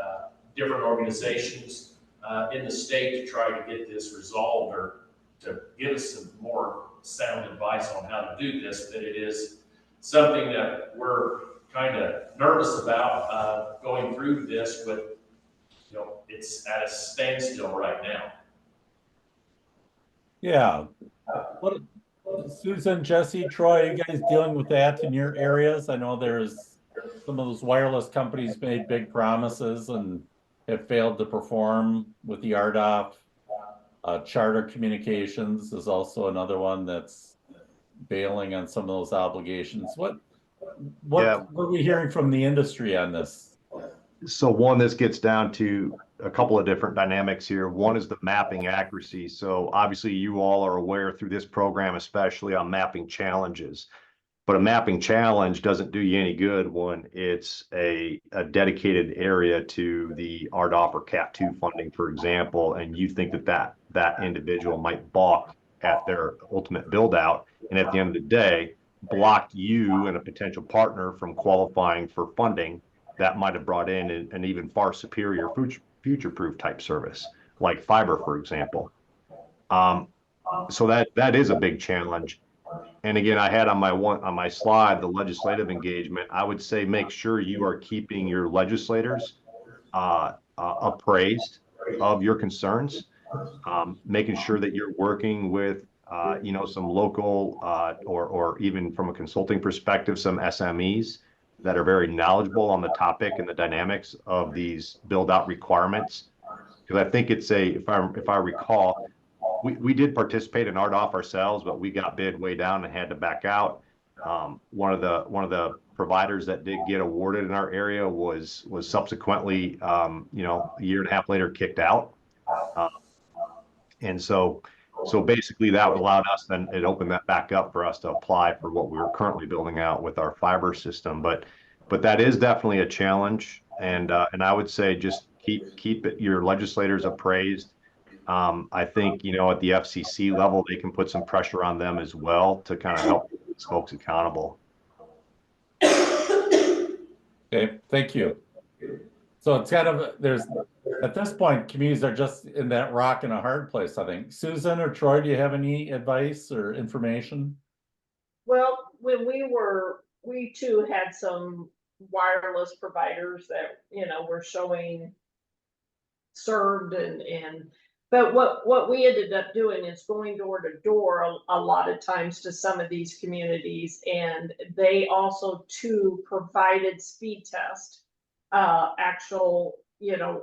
different organizations in the state to try to get this resolved or to give us some more sound advice on how to do this, but it is something that we're kind of nervous about going through this with, it's at a standstill right now. Yeah. What, Susan, Jesse, Troy, you guys dealing with that in your areas? I know there's some of those wireless companies made big promises and have failed to perform with the RDOF. Charter Communications is also another one that's bailing on some of those obligations. What are we hearing from the industry on this? So one, this gets down to a couple of different dynamics here. One is the mapping accuracy. So obviously you all are aware through this program, especially on mapping challenges, but a mapping challenge doesn't do you any good when it's a dedicated area to the RDOF or CAT2 funding, for example, and you think that individual might balk at their ultimate build out. And at the end of the day, block you and a potential partner from qualifying for funding that might have brought in an even far superior future-proof type service, like fiber, for example. So that is a big challenge. And again, I had on my slide the legislative engagement. I would say make sure you are keeping your legislators appraised of your concerns, making sure that you're working with some local or even from a consulting perspective, some SMEs that are very knowledgeable on the topic and the dynamics of these build out requirements. Because I think it's if I recall, we did participate in RDOF ourselves, but we got bid way down and had to back out. One of the providers that did get awarded in our area was subsequently, a year and a half later kicked out. And so basically that allowed us, then it opened that back up for us to apply for what we were currently building out with our fiber system. But that is definitely a challenge. And I would say just keep your legislators appraised. I think, at the FCC level, they can put some pressure on them as well to kind of help these folks accountable. Okay, thank you. So it's kind of, at this point, communities are just in that rock and a hard place, I think. Susan or Troy, do you have any advice or information? Well, when we too had some wireless providers that, were showing served but what we ended up doing is going door to door a lot of times to some of these communities, and they also too provided speed test, actual,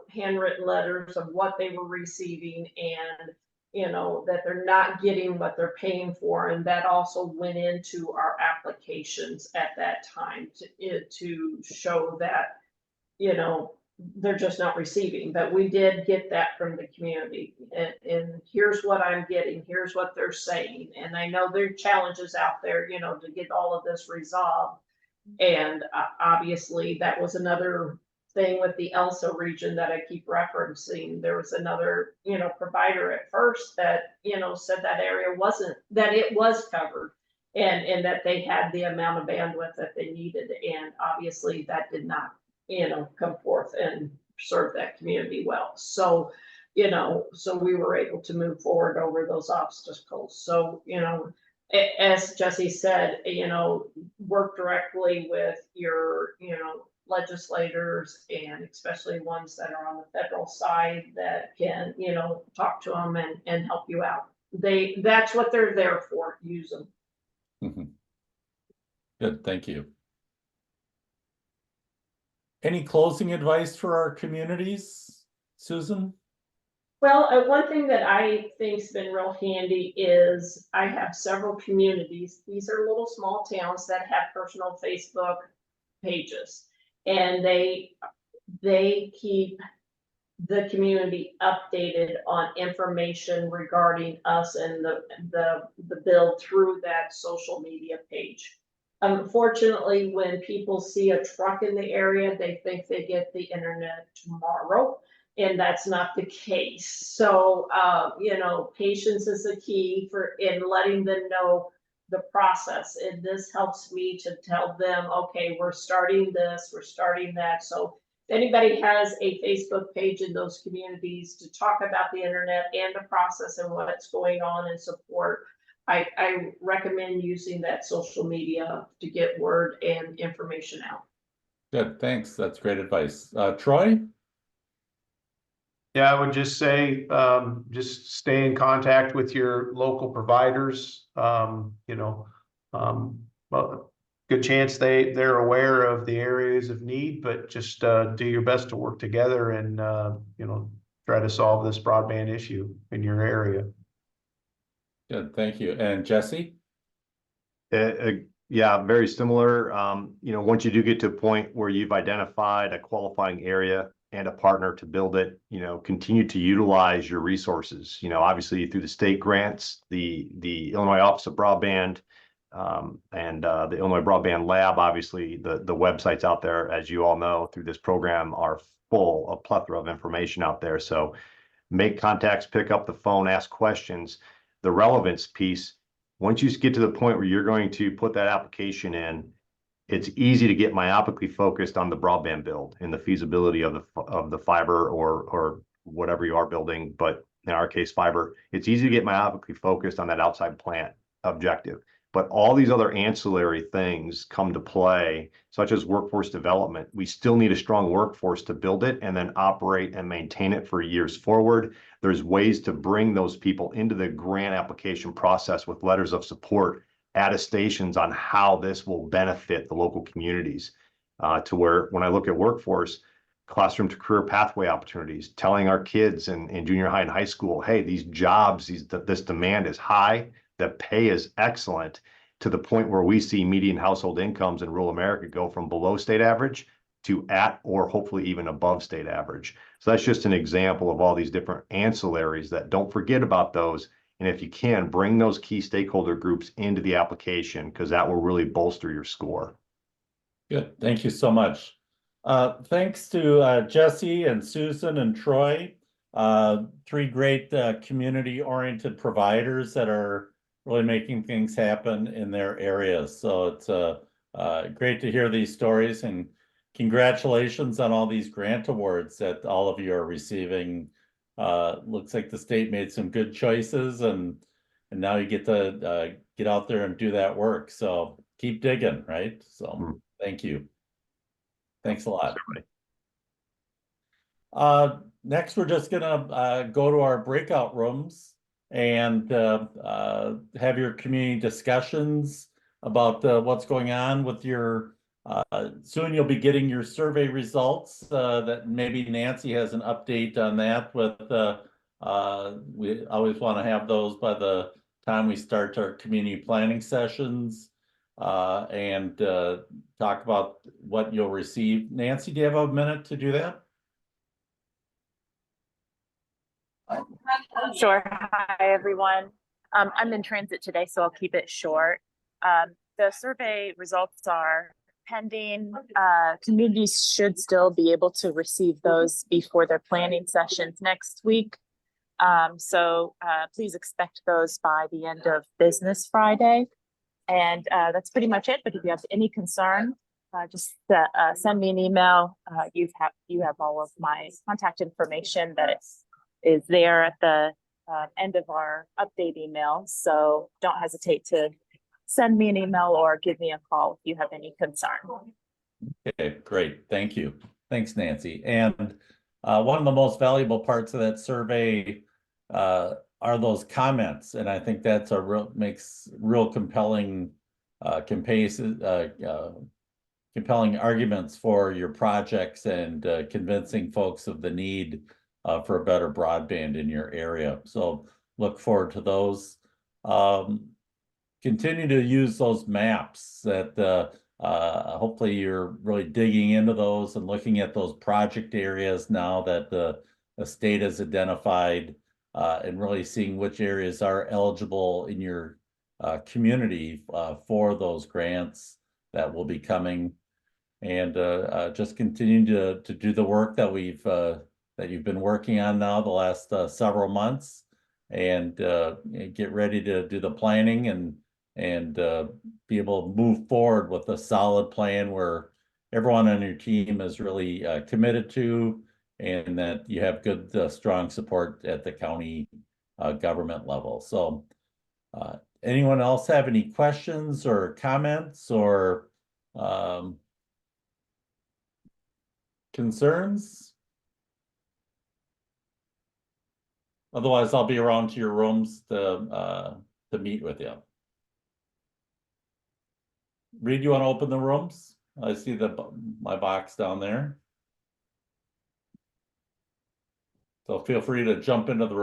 handwritten letters of what they were receiving and, that they're not getting what they're paying for. And that also went into our applications at that time to show that, they're just not receiving. But we did get that from the community, and here's what I'm getting, here's what they're saying. And I know there are challenges out there, to get all of this resolved. And obviously that was another thing with the ELSA region that I keep referencing. There was another, provider at first that, said that area it was covered and that they had the amount of bandwidth that they needed. And obviously that did not, come forth and serve that community well. So, so we were able to move forward over those obstacles. So, as Jesse said, work directly with your, legislators and especially ones that are on the federal side that can, talk to them and help you out. That's what they're there for. Use them. Mhm. Good, thank you. Any closing advice for our communities, Susan? Well, one thing that I think's been real handy is I have several communities. These are little small towns that have personal Facebook pages, and they keep the community updated on information regarding us and the bill through that social media page. Unfortunately, when people see a truck in the area, they think they get the internet tomorrow, and that's not the case. So, patience is the key in letting them know the process. And this helps me to tell them, okay, we're starting this, we're starting that. So if anybody has a Facebook page in those communities to talk about the internet and the process and what's going on and support, I recommend using that social media to get word and information out. Good, thanks. That's great advice. Troy? Yeah, I would just say, just stay in contact with your local providers. Well, good chance they're aware of the areas of need, but just do your best to work together and try to solve this broadband issue in your area. Good, thank you. And Jesse? Yeah, very similar. Once you do get to a point where you've identified a qualifying area and a partner to build it, continue to utilize your resources, obviously through the state grants, the Illinois Office of Broadband, and the Illinois Broadband Lab. Obviously the websites out there, as you all know, through this program are full of plethora of information out there. So make contacts, pick up the phone, ask questions. The relevance piece, once you get to the point where you're going to put that application in, it's easy to get myopically focused on the broadband build and the feasibility of the fiber or whatever you are building. But in our case, fiber, it's easy to get myopically focused on that outside plant objective. But all these other ancillary things come to play, such as workforce development. We still need a strong workforce to build it and then operate and maintain it for years forward. There's ways to bring those people into the grant application process with letters of support, attestations on how this will benefit the local communities, to where when I look at workforce, classroom to career pathway opportunities, telling our kids in junior high and high school, hey, these jobs, this demand is high, the pay is excellent, to the point where we see median household incomes in rural America go from below state average to at or hopefully even above state average. So that's just an example of all these different ancillaries that don't forget about those. And if you can, bring those key stakeholder groups into the application, because that will really bolster your score. Good, thank you so much. Thanks to Jesse and Susan and Troy, three great community-oriented providers that are really making things happen in their areas. So it's great to hear these stories, and congratulations on all these grant awards that all of you are receiving. Looks like the state made some good choices, and now you get to get out there and do that work. So keep digging, right? So thank you. Thanks a lot. Next, we're just gonna go to our breakout rooms and have your community discussions about what's going on with your, soon you'll be getting your survey results, that maybe Nancy has an update on that with, we always want to have those by the time we start our community planning sessions, and talk about what you'll receive. Nancy, do you have a minute to do that? Sure. Hi, everyone. I'm in transit today, so I'll keep it short. The survey results are pending. Communities should still be able to receive those before their planning sessions next week. So please expect those by the end of business Friday. And that's pretty much it. But if you have any concern, just send me an email. You have all of my contact information that is there at the end of our update email. So don't hesitate to send me an email or give me a call if you have any concern. Okay, great. Thank you. Thanks, Nancy. And one of the most valuable parts of that survey are those comments. And I think that's makes real compelling compelling arguments for your projects and convincing folks of the need for a better broadband in your area. So look forward to those. Continue to use those maps that hopefully you're really digging into those and looking at those project areas now that the state has identified and really seeing which areas are eligible in your community for those grants that will be coming. And just continue to do the work that that you've been working on now the last several months, and get ready to do the planning and be able to move forward with a solid plan where everyone on your team is really committed to, and that you have good, strong support at the county government level. So anyone else have any questions or comments or concerns? Otherwise, I'll be around to your rooms to meet with you. Reed, you want to open the rooms? I see my box down there. So feel free to jump into the room.